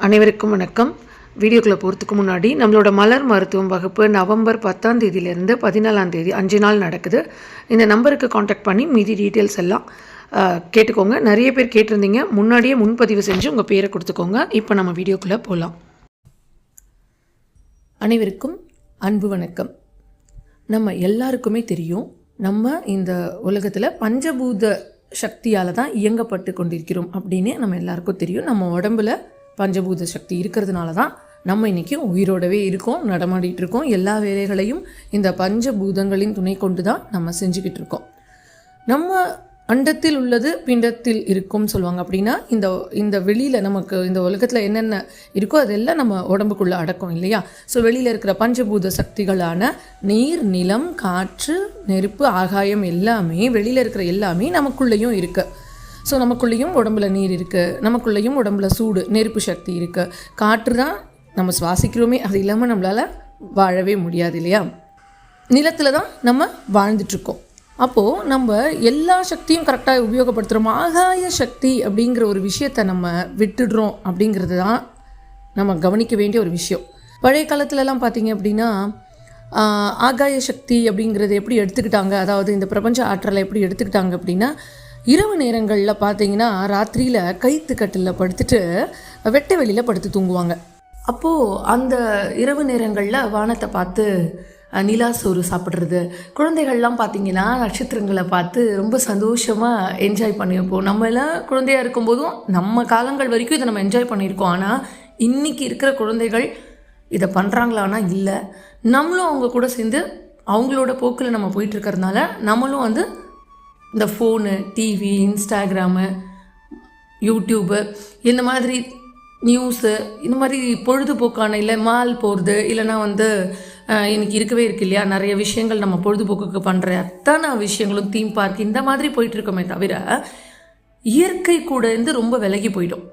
அனைவருக்கும் வணக்கம். வீடியோக்குள்ளே போகிறதுக்கு முன்னாடி நம்மளோட மலர் மருத்துவம் வகுப்பு நவம்பர் 10ஆம் தேதியிலேருந்து 14ஆம் தேதி 5 நாள் நடக்குது. இந்த நம்பருக்கு காண்டாக்ட் பண்ணி மீதி டீட்டெயில்ஸ் எல்லாம் கேட்டுக்கோங்க. நிறைய பேர் கேட்டிருந்தீங்க, முன்னாடியே முன்பதிவு செஞ்சு உங்கள் பேரை கொடுத்துக்கோங்க. இப்போ நம்ம வீடியோக்குள்ளே போகலாம். அனைவருக்கும் அன்பு வணக்கம். நம்ம எல்லாருக்குமே தெரியும், நம்ம இந்த உலகத்தில் பஞ்சபூத சக்தியால் தான் இயங்கப்பட்டு கொண்டிருக்கிறோம் அப்படின்னு நம்ம எல்லாருக்கும் தெரியும். நம்ம உடம்புல பஞ்சபூத சக்தி இருக்கிறதுனால தான் நம்ம இன்றைக்கி உயிரோடவே இருக்கோம், நடமாடிட்டு இருக்கோம். எல்லா வேலைகளையும் இந்த பஞ்சபூதங்களின் துணை கொண்டு தான் நம்ம செஞ்சுக்கிட்டு இருக்கோம். நம்ம அண்டத்தில் உள்ளது பிண்டத்தில் இருக்கும்னு சொல்லுவாங்க. அப்படின்னா இந்த வெளியில் நமக்கு இந்த உலகத்தில் என்னென்ன இருக்கோ அதெல்லாம் நம்ம உடம்புக்குள்ளே அடக்கும் இல்லையா? ஸோ வெளியில் இருக்கிற பஞ்சபூத சக்திகளான நீர், நிலம், காற்று, நெருப்பு, ஆகாயம் எல்லாமே, வெளியில் இருக்கிற எல்லாமே நமக்குள்ளேயும் இருக்குது. ஸோ நமக்குள்ளேயும் உடம்புல நீர் இருக்குது, நமக்குள்ளேயும் உடம்புல சூடு, நெருப்பு சக்தி இருக்குது. காற்று தான் நம்ம சுவாசிக்கிறோமே, அது இல்லாமல் நம்மளால் வாழவே முடியாது இல்லையா? நிலத்தில் தான் நம்ம வாழ்ந்துட்டுருக்கோம். அப்போது நம்ம எல்லா சக்தியும் கரெக்டாக உபயோகப்படுத்துகிறோம். ஆகாய சக்தி அப்படிங்கிற ஒரு விஷயத்தை நம்ம விட்டுடுறோம் அப்படிங்கிறது தான் நம்ம கவனிக்க வேண்டிய ஒரு விஷயம். பழைய காலத்துலலாம் பார்த்திங்க அப்படின்னா ஆகாய சக்தி அப்படிங்கிறது எப்படி எடுத்துக்கிட்டாங்க, அதாவது இந்த பிரபஞ்ச ஆற்றலை எப்படி எடுத்துக்கிட்டாங்க அப்படின்னா, இரவு நேரங்களில் பார்த்தீங்கன்னா ராத்திரியில் கைத்து கட்டில் படுத்துட்டு வெட்ட வெளியில் படுத்து தூங்குவாங்க. அப்போது அந்த இரவு நேரங்களில் வானத்தை பார்த்து நிலா சோறு சாப்பிட்றது, குழந்தைகள்லாம் பார்த்திங்கன்னா நட்சத்திரங்களை பார்த்து ரொம்ப சந்தோஷமாக என்ஜாய் பண்ணியிருப்போம். நம்ம எல்லாம் குழந்தையாக இருக்கும்போதும் நம்ம காலங்கள் வரைக்கும் இதை நம்ம என்ஜாய் பண்ணியிருக்கோம். ஆனால் இன்றைக்கி இருக்கிற குழந்தைகள் இதை பண்ணுறாங்களான்னா இல்லை. நம்மளும் அவங்க கூட சேர்ந்து அவங்களோட போக்கில் நம்ம போயிட்டுருக்கறதுனால நம்மளும் இந்த ஃபோனு, டிவி, இன்ஸ்டாகிராமு, யூடியூபு, இந்த மாதிரி நியூஸு, இந்த மாதிரி பொழுதுபோக்கான இல்லை மால் போகிறது, இல்லைனா இன்றைக்கி இருக்கவே இருக்கு இல்லையா, நிறைய விஷயங்கள் நம்ம பொழுதுபோக்குக்கு பண்ணுற அத்தனை விஷயங்களும், தீம் பார்க், இந்த மாதிரி போயிட்டுருக்கோமே தவிர இயற்கை கூட ரொம்ப விலகி போயிடும்.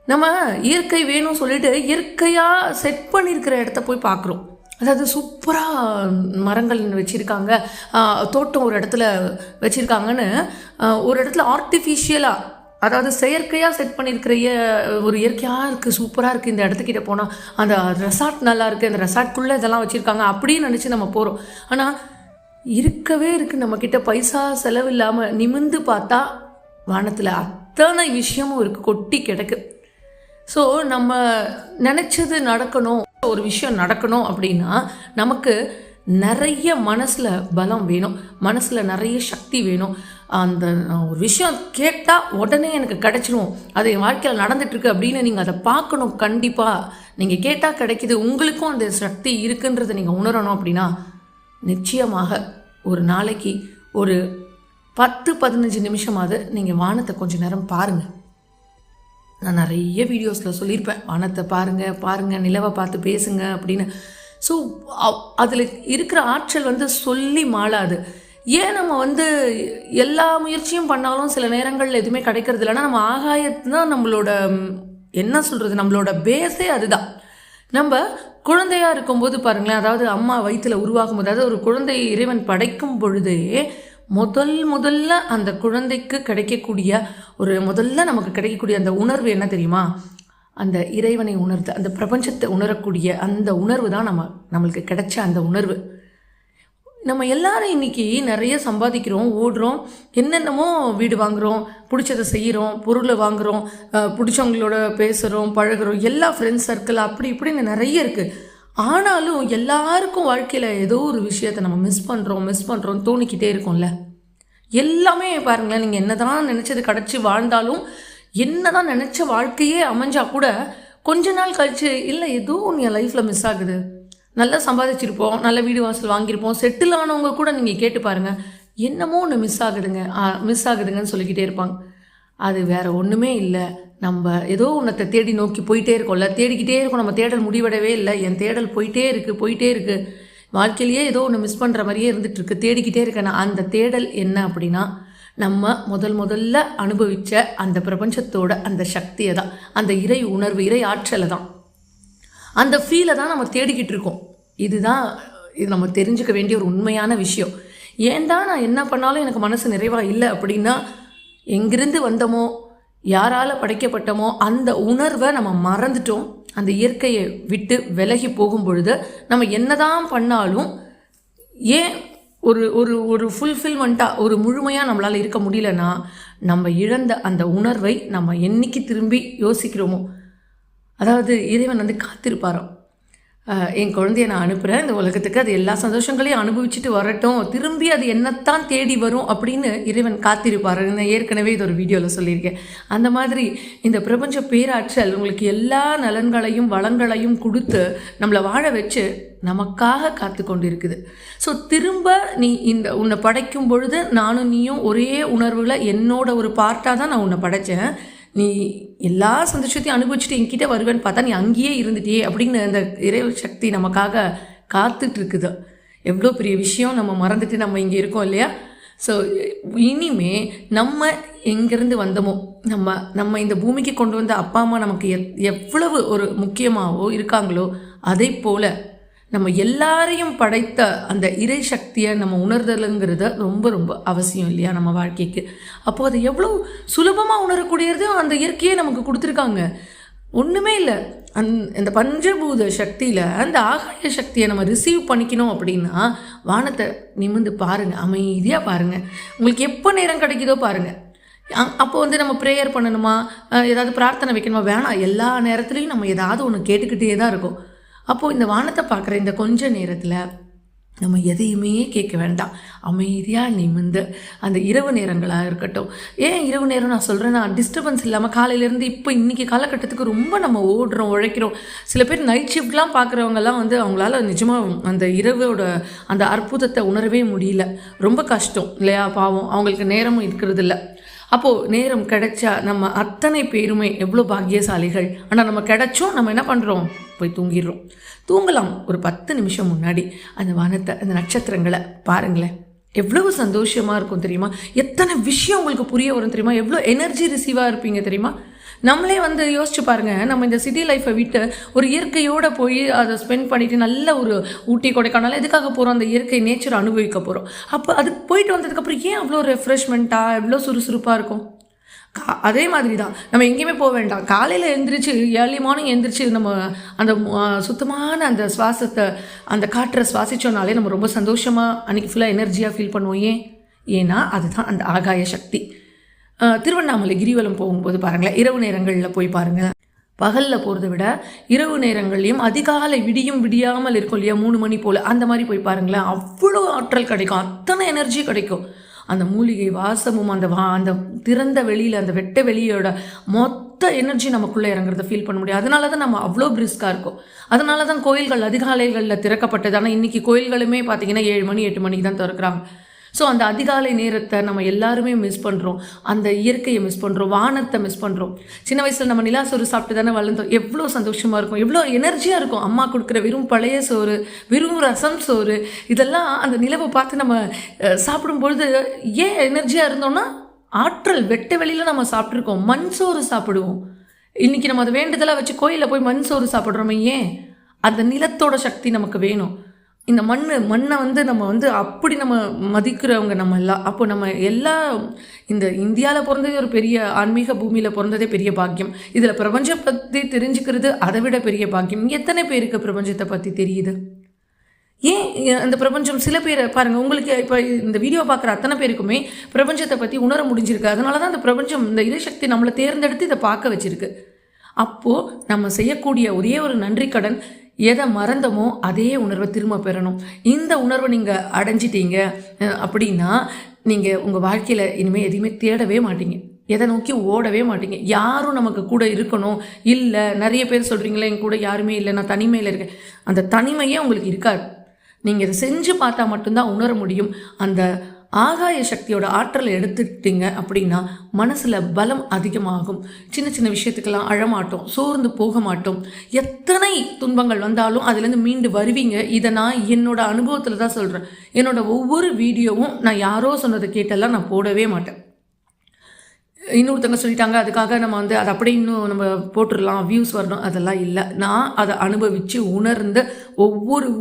நம்ம இயற்கை வேணும்னு சொல்லிட்டு இயற்கையாக செட் பண்ணியிருக்கிற இடத்த போய் பார்க்குறோம். அதாவது சூப்பராக மரங்கள் வச்சுருக்காங்க, தோட்டம் ஒரு இடத்துல வச்சுருக்காங்கன்னு ஒரு இடத்துல ஆர்டிஃபிஷியலாக, அதாவது செயற்கையாக செட் பண்ணியிருக்கிற ஒரு இயற்கையாக இருக்குது, சூப்பராக இருக்குது, இந்த இடத்துக்கிட்ட போனால் அந்த ரெசார்ட் நல்லா இருக்குது, அந்த ரெசார்ட்குள்ளே இதெல்லாம் வச்சுருக்காங்க அப்படின்னு நினச்சி நம்ம போகிறோம். ஆனால் இருக்கவே இருக்குது நம்மக்கிட்ட, பைசா செலவு இல்லாமல் நிமிர்ந்து பார்த்தா வானத்தில் அத்தனை விஷயமும் இருக்குது, கொட்டி கிடக்கு. ஸோ நம்ம நினச்சது நடக்கணும், ஒரு விஷயம் நடக்கணும் அப்படின்னா நமக்கு நிறைய மனசில் பலம் வேணும், மனசில் நிறைய சக்தி வேணும். அந்த ஒரு விஷயம் கேட்டால் உடனே எனக்கு கிடைச்சிடும், அது என் வாழ்க்கையில் நடந்துட்டுருக்கு அப்படின்னு நீங்கள் அதை பார்க்கணும். கண்டிப்பாக நீங்கள் கேட்டால் கிடைக்கிது, உங்களுக்கும் அந்த சக்தி இருக்குன்றதை நீங்கள் உணரணும். அப்படின்னா நிச்சயமாக ஒரு நாளைக்கு ஒரு 10-15 நிமிஷமாவது நீங்கள் வானத்தை கொஞ்சம் நேரம் பாருங்கள். நான் நிறைய வீடியோஸில் சொல்லியிருப்பேன், வானத்தை பாருங்கள், நிலவை பார்த்து பேசுங்க அப்படின்னு. ஸோ அதில் இருக்கிற ஆற்றல் சொல்லி மாளாது. ஏன் நம்ம எல்லா முயற்சியும் பண்ணாலும் சில நேரங்களில் எதுவுமே கிடைக்கிறது இல்லைன்னா, நம்ம ஆகாயத்து தான் நம்மளோட என்ன சொல்கிறது, நம்மளோட பேஸே அதுதான். நம்ம குழந்தையாக இருக்கும்போது பாருங்களேன், அதாவது அம்மா வயிற்றில் உருவாகும் போது, அதாவது ஒரு குழந்தை இறைவன் படைக்கும் பொழுதே முதல்ல அந்த குழந்தைக்கு கிடைக்கக்கூடிய முதல்ல நமக்கு கிடைக்கக்கூடிய அந்த உணர்வு என்ன தெரியுமா? அந்த இறைவனை உணர்ந்து அந்த பிரபஞ்சத்தை உணரக்கூடிய அந்த உணர்வு தான் நம்மளுக்கு கிடைச்ச அந்த உணர்வு. நம்ம எல்லாரும் இன்றைக்கி நிறைய சம்பாதிக்கிறோம், ஓடுறோம், என்னென்னமோ வீடு வாங்குகிறோம், பிடிச்சதை செய்கிறோம், பொருளை வாங்குகிறோம், பிடிச்சவங்களோட பேசுகிறோம், பழகிறோம், எல்லா ஃப்ரெண்ட்ஸ் சர்க்கிள் அப்படி இப்படின்னு நிறைய இருக்குது. ஆனாலும் எல்லாருக்கும் வாழ்க்கையில் ஏதோ ஒரு விஷயத்தை நம்ம மிஸ் பண்ணுறோம் தோணிக்கிட்டே இருக்கோம்ல. எல்லாமே பாருங்களேன், நீங்கள் என்ன தான் நினச்சது கிடச்சி வாழ்ந்தாலும், என்ன தான் நினச்ச வாழ்க்கையே அமைஞ்சால் கூட கொஞ்ச நாள் கழிச்சு இல்லை ஏதோ ஒன்று என் லைஃப்பில் மிஸ் ஆகுது. நல்லா சம்பாதிச்சிருப்போம், நல்ல வீடு வாசல் வாங்கியிருப்போம், செட்டில் ஆனவங்க கூட நீங்கள் கேட்டு பாருங்கள், என்னமோ ஒன்று மிஸ் ஆகுதுங்கன்னு சொல்லிக்கிட்டே இருப்பாங்க. அது வேறு ஒன்றுமே இல்லை, நம்ம ஏதோ ஒன்றத்தை தேடி நோக்கி போயிட்டே இருக்கோம்ல, தேடிக்கிட்டே இருக்கோம், நம்ம தேடல் முடிவடவே இல்லை. என் தேடல் போயிட்டே இருக்குது, வாழ்க்கையிலேயே ஏதோ ஒன்று மிஸ் பண்ணுற மாதிரியே இருந்துகிட்ருக்கு, தேடிக்கிட்டே இருக்கேன். அந்த தேடல் என்ன அப்படின்னா, நம்ம முதல்ல அனுபவித்த அந்த பிரபஞ்சத்தோட அந்த சக்தியை தான், அந்த இறை உணர்வு, இறை ஆற்றலை தான், அந்த ஃபீலை தான் நம்ம தேடிக்கிட்டு இருக்கோம். இது நம்ம தெரிஞ்சுக்க வேண்டிய ஒரு உண்மையான விஷயம். ஏன்டா நான் என்ன பண்ணாலும் எனக்கு மனசு நிறைவாக இல்லை அப்படின்னா, எங்கிருந்து வந்தோமோ யாரால் படைக்கப்பட்டோமோ அந்த உணர்வை நம்ம மறந்துட்டோம். அந்த இயற்கையை விட்டு விலகி போகும் பொழுது நம்ம என்னதான் பண்ணாலும் ஏன் ஒரு ஒரு ஒரு ஃபுல்ஃபில்மெண்ட்டாக ஒரு முழுமையாக நம்மளால் இருக்க முடியலன்னா, நம்ம இழந்த அந்த உணர்வை நம்ம என்னைக்கு திரும்பி யோசிக்கிறோமோ, அதாவது இறைவன் வந்து காத்திருப்பாராம். என் குழந்தைய நான் அனுப்புகிறேன் இந்த உலகத்துக்கு, அது எல்லா சந்தோஷங்களையும் அனுபவிச்சுட்டு வரட்டும், திரும்பி அது என்னத்தான் தேடி வரும் அப்படின்னு இறைவன் காத்திருப்பார். நான் ஏற்கனவே இது ஒரு வீடியோவில் சொல்லியிருக்கேன். அந்த மாதிரி இந்த பிரபஞ்ச பேராற்றல் உங்களுக்கு எல்லா நலன்களையும் வளங்களையும் கொடுத்து நம்மளை வாழ வச்சு நமக்காக காத்து கொண்டு இருக்குது. ஸோ திரும்ப நீ உன்னை படைக்கும் பொழுது நானும் நீயும் ஒரே உணர்வுகளை என்னோட ஒரு பார்ட்டாக தான் நான் உன்னை படைத்தேன். நீ எல்லா சந்தோஷத்தையும் அனுபவிச்சுட்டு என்கிட்ட வருவேன்னு பார்த்தா நீ அங்கேயே இருந்துட்டியே அப்படின்னு அந்த இறை சக்தி நமக்காக காத்துட்டு இருக்குது. எவ்வளோ பெரிய விஷயம், நம்ம மறந்துட்டு நம்ம இங்கே இருக்கோம் இல்லையா? ஸோ இனிமே நம்ம எங்கேருந்து வந்தோமோ, நம்ம இந்த பூமிக்கு கொண்டு வந்த அப்பா அம்மா நமக்கு எவ்வளவு ஒரு முக்கியமாகவோ இருக்காங்களோ, அதை போல் நம்ம எல்லாரையும் படைத்த அந்த இறை சக்தியை நம்ம உணர்தலுங்கிறத ரொம்ப ரொம்ப அவசியம் இல்லையா நம்ம வாழ்க்கைக்கு? அப்போது அது எவ்வளோ சுலபமாக உணரக்கூடியதும் அந்த இயற்கையை நமக்கு கொடுத்துருக்காங்க. ஒன்றுமே இல்லை, அந்த பஞ்சபூத சக்தியில் அந்த ஆகாய சக்தியை நம்ம ரிசீவ் பண்ணிக்கணும் அப்படின்னா வானத்தை நிமிர்ந்து பாருங்கள், அமைதியாக பாருங்கள். உங்களுக்கு எப்போ நேரம் கிடைக்குதோ பாருங்கள். அப்போ வந்து நம்ம ப்ரேயர் பண்ணணுமா, ஏதாவது பிரார்த்தனை வைக்கணுமா? வேணாம், எல்லா நேரத்துலையும் நம்ம ஏதாவது ஒன்று கேட்டுக்கிட்டே தான் இருக்கும். அப்போது இந்த வானத்தை பார்க்குற இந்த கொஞ்ச நேரத்தில் நம்ம எதையுமே கேட்க வேண்டாம். அமைதியாக நிமிர்ந்து அந்த இரவு நேரங்களாக இருக்கட்டும். ஏன் இரவு நேரம் நான் சொல்கிறேன்னா, டிஸ்டர்பன்ஸ் இல்லாமல் காலையிலேருந்து இப்போ இன்றைக்கி காலகட்டத்துக்கு ரொம்ப நம்ம ஓடுறோம், உழைக்கிறோம். சில பேர் நைட் ஷிஃப்ட்லாம் பார்க்குறவங்கலாம் வந்து அவங்களால நிஜமாக அந்த இரவோட அந்த அற்புதத்தை உணரவே முடியல. ரொம்ப கஷ்டம் இல்லையா? பாவம், அவங்களுக்கு நேரமும் இருக்கிறது இல்லை. அப்போது நேரம் கிடைச்சா நம்ம அத்தனை பேருமே எவ்வளோ பாக்கியசாலிகள். ஆனால் நம்ம கிடைச்சோம் நம்ம என்ன பண்ணுறோம்? போய் தூங்கிடுறோம். தூங்கலாம் ஒரு 10 நிமிஷம் முன்னாடி அந்த வானத்தை, அந்த நட்சத்திரங்களை பாருங்களேன். எவ்வளவு சந்தோஷமாக இருக்கும் தெரியுமா? எத்தனை விஷயம் உங்களுக்கு புரிய வரும் தெரியுமா? எவ்வளோ எனர்ஜி ரிசீவாக இருப்பீங்க தெரியுமா? நம்மளே வந்து யோசிச்சு பாருங்கள், நம்ம இந்த சிட்டி லைஃப்பை விட்டு ஒரு இயற்கையோடு போய் அதை ஸ்பெண்ட் பண்ணிவிட்டு நல்ல ஒரு ஊட்டி கொடைக்கானல் எதுக்காக போகிறோம்? அந்த இயற்கை நேச்சரை அனுபவிக்க போகிறோம். அப்போ அதுக்கு போயிட்டு வந்ததுக்கப்புறம் ஏன் அவ்வளோ ரெஃப்ரெஷ்மெண்ட்டாக எவ்வளோ சுறுசுறுப்பாக இருக்கும்? அதே மாதிரி தான் நம்ம எங்கேயுமே போக வேண்டாம். காலையில் எழுந்திரிச்சு ஏர்லி மார்னிங் எழுந்திரிச்சு நம்ம அந்த சுத்தமான அந்த சுவாசத்தை, அந்த காற்றை சுவாசித்தோம்னாலே நம்ம ரொம்ப சந்தோஷமாக அன்றைக்கி ஃபுல்லாக எனர்ஜியாக ஃபீல் பண்ணுவோம். ஏன்னா அதுதான் அந்த ஆகாய சக்தி. திருவண்ணாமலை கிரிவலம் போகும்போது பாருங்களேன், இரவு நேரங்களில் போய் பாருங்கள். பகலில் போகிறத விட இரவு நேரங்கள்லையும் அதிகாலை விடியாமல் இருக்கும் இல்லையா, 3 மணி போல், அந்த மாதிரி போய் பாருங்களேன். அவ்வளோ ஆற்றல் கிடைக்கும், அத்தனை எனர்ஜி கிடைக்கும். அந்த மூலிகை வாசமும் அந்த திறந்த வெளியில் அந்த வெட்ட வெளியோட மொத்த எனர்ஜி நமக்குள்ளே இறங்குறத ஃபீல் பண்ண முடியும். அதனால தான் நம்ம அவ்வளோ பிரிஸ்காக இருக்கும். அதனால தான் கோயில்கள் அதிகாலைகளில் திறக்கப்பட்டது. ஆனால் இன்றைக்கி கோயில்களுமே பார்த்திங்கன்னா 7 மணி 8 மணிக்கு தான் திறக்கிறாங்க. ஸோ அந்த அதிகாலை நேரத்தை நம்ம எல்லாருமே மிஸ் பண்ணுறோம். அந்த இயற்கையை மிஸ் பண்ணுறோம், வானத்தை மிஸ் பண்ணுறோம். சின்ன வயசில் நம்ம நிலா சோறு சாப்பிட்டு தானே வளர்ந்தோம். எவ்வளோ சந்தோஷமாக இருக்கும், எவ்வளோ எனர்ஜியாக இருக்கும். அம்மா கொடுக்குற வெறும் பழைய சோறு, வெறும் ரசம் சோறு, இதெல்லாம் அந்த நிலவை பார்த்து நம்ம சாப்பிடும்பொழுது ஏன் எனர்ஜியாக இருந்தோம்னா, ஆற்றல் வெட்ட வெளியில் நம்ம சாப்பிட்ருக்கோம். மண் சோறு சாப்பிடுவோம். இன்றைக்கி நம்ம அதை வேண்டுதலாக வச்சு கோயிலில் போய் மண் சோறு சாப்பிட்றோமே, ஏன்? அந்த நிலத்தோட சக்தி நமக்கு வேணும். இந்த மண்ணை வந்து நம்ம வந்து அப்படி நம்ம மதிக்கிறவங்க நம்ம எல்லாம். அப்போ நம்ம இந்த இந்தியாவில் பிறந்ததே ஒரு பெரிய ஆன்மீக பூமியில் பிறந்ததே பெரிய பாக்கியம். இதில் பிரபஞ்சத்தை பற்றி தெரிஞ்சுக்கிறது அதை விட பெரிய பாக்கியம். எத்தனை பேருக்கு பிரபஞ்சத்தை பற்றி தெரியுது? ஏன் அந்த பிரபஞ்சம் சில பேரை பாருங்கள், உங்களுக்கு இப்போ இந்த வீடியோ பார்க்குற அத்தனை பேருக்குமே பிரபஞ்சத்தை பற்றி உணர முடிஞ்சிருக்கு. அதனால தான் அந்த பிரபஞ்சம், இந்த இறைசக்தி நம்மளை தேர்ந்தெடுத்து இதை பார்க்க வச்சிருக்கு. அப்போது நம்ம செய்யக்கூடிய ஒரே ஒரு நன்றி கடன், எதை மறந்தமோ அதே உணர்வை திரும்ப பெறணும். இந்த உணர்வை நீங்கள் அடைஞ்சிட்டீங்க அப்படின்னா நீங்கள் உங்கள் வாழ்க்கையில் இனிமேல் எதையுமே தேடவே மாட்டீங்க, எதை நோக்கி ஓடவே மாட்டீங்க. யாரும் நமக்கு கூட இருக்கணும் இல்லை. நிறைய பேர் சொல்கிறீங்களே என் கூட யாருமே இல்லை, நான் தனிமையில் இருக்கேன். அந்த தனிமையே உங்களுக்கு இருக்காது. நீங்கள் இதை செஞ்சு பார்த்தா மட்டும்தான் உணர முடியும். அந்த ஆகாய சக்தியோட ஆற்றலை எடுத்துக்கிட்டீங்க அப்படின்னா மனசில் பலம் அதிகமாகும். சின்ன சின்ன விஷயத்துக்கெல்லாம் அழமாட்டோம், சோர்ந்து போக மாட்டோம். எத்தனை துன்பங்கள் வந்தாலும் அதுலேருந்து மீண்டு வருவீங்க. இதை நான் என்னோட அனுபவத்தில் தான் சொல்கிறேன். என்னோட ஒவ்வொரு வீடியோவும் நான் யாரோ சொன்னதை கேட்டெல்லாம் நான் போடவே மாட்டேன். இன்னொருத்தவங்க சொல்லிட்டாங்க அதுக்காக நம்ம வந்து அதை அப்படியே இன்னும் நம்ம போட்டுடலாம், வியூஸ் வரணும், அதெல்லாம் இல்லை. நான் அதை அனுபவித்து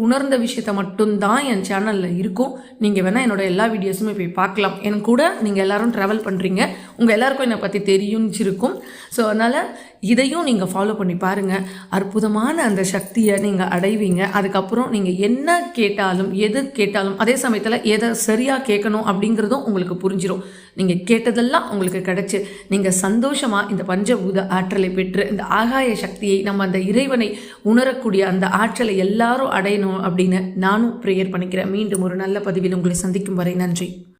உணர்ந்த விஷயத்த மட்டும்தான் என் சேனலில் இருக்கும். நீங்கள் வேணால் என்னோடய எல்லா வீடியோஸுமே போய் பார்க்கலாம். எனக்கு கூட நீங்கள் எல்லோரும் ட்ராவல் பண்ணுறீங்க, உங்கள் எல்லாருக்கும் என்னை பற்றி தெரியும்னு இருக்கும். ஸோ அதனால் இதையும் நீங்கள் ஃபாலோ பண்ணி பாருங்கள். அற்புதமான அந்த சக்தியை நீங்கள் அடைவீங்க. அதுக்கப்புறம் நீங்கள் என்ன கேட்டாலும் எது கேட்டாலும் அதே சமயத்தில் எதை சரியாக கேட்கணும் அப்படிங்கிறதும் உங்களுக்கு புரிஞ்சிடும். நீங்கள் கேட்டதெல்லாம் உங்களுக்கு கிடைச்சி நீங்கள் சந்தோஷமாக இந்த பஞ்சபூத ஆற்றலை பெற்று இந்த ஆகாய சக்தியை நம்ம அந்த இறைவனை உணரக்கூடிய அந்த ஆற்றலை எல்லாரும் அடையணும் அப்படின்னு நானும் ப்ரேயர் பண்ணிக்கிறேன். மீண்டும் ஒரு நல்ல பதிவில் உங்களை சந்திக்கும் வரை நன்றி.